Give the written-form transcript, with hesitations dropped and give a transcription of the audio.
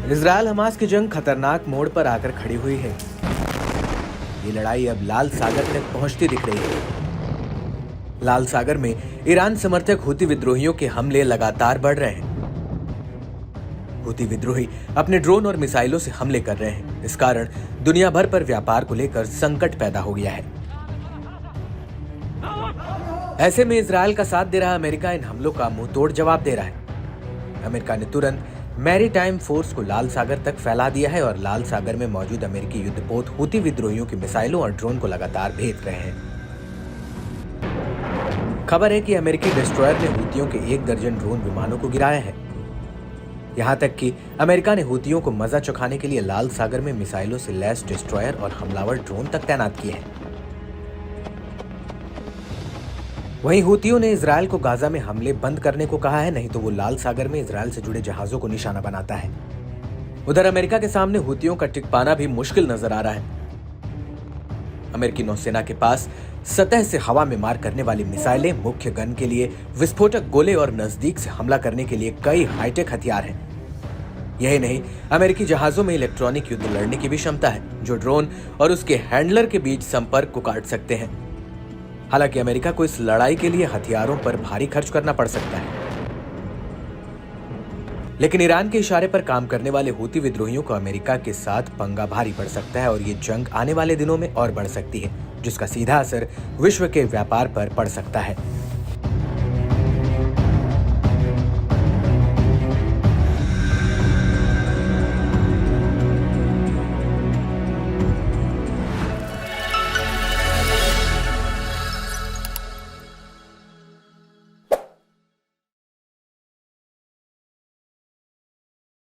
Israel Hamas की जंग खतरनाक मोड़ पर आकर खड़ी हुई है। ये लड़ाई अब लाल सागर तक पहुंचती दिख रही है। लाल सागर में ईरान समर्थक हुती विद्रोहियों के हमले लगातार बढ़ रहे हैं। हुती विद्रोही अपने ड्रोन और मिसाइलों से हमले कर रहे हैं। इस कारण दुनिया भर पर व्यापार को लेकर संकट पैदा हो गया है। ऐसे में इजरायल का साथ दे रहा अमेरिका इन हमलों का मुंहतोड़ जवाब दे रहा है। अमेरिका ने तुरंत मैरीटाइम फोर्स को लाल सागर तक फैला दिया है और लाल सागर में मौजूद अमेरिकी युद्धपोत हुती विद्रोहियों की मिसाइलों और ड्रोन को लगातार भेज रहे हैं। खबर है कि अमेरिकी डिस्ट्रॉयर ने हुतियों के 1 दर्जन ड्रोन विमानों को गिराया है। यहां तक कि अमेरिका ने हुतियों को मजा चखाने के लिए लाल सागर में मिसाइलों से लैस डिस्ट्रॉयर और हमलावर ड्रोन तक तैनात किए हैं। वहीं हुतियों ने इजरायल को गाजा में हमले बंद करने को कहा है, नहीं तो वो लाल सागर में इजरायल से जुड़े जहाजों को निशाना बनाता है। उधर अमेरिका के सामने हुतियों का टिक पाना भी मुश्किल नजर आ रहा है। अमेरिकी नौसेना के पास सतह से हवा में मार करने वाली मिसाइलें, मुख्य गन के लिए विस्फोटक गोले और नजदीक से हमला करने के लिए कई हाईटेक हथियार हैं। यही नहीं, अमेरिकी जहाजों में इलेक्ट्रॉनिक युद्ध लड़ने की भी क्षमता है, जो ड्रोन और उसके हैंडलर के बीच संपर्क को काट सकते हैं। हालांकि अमेरिका को इस लड़ाई के लिए हथियारों पर भारी खर्च करना पड़ सकता है, लेकिन ईरान के इशारे पर काम करने वाले हुती विद्रोहियों को अमेरिका के साथ पंगा भारी पड़ सकता है और ये जंग आने वाले दिनों में और बढ़ सकती है, जिसका सीधा असर विश्व के व्यापार पर पड़ सकता है।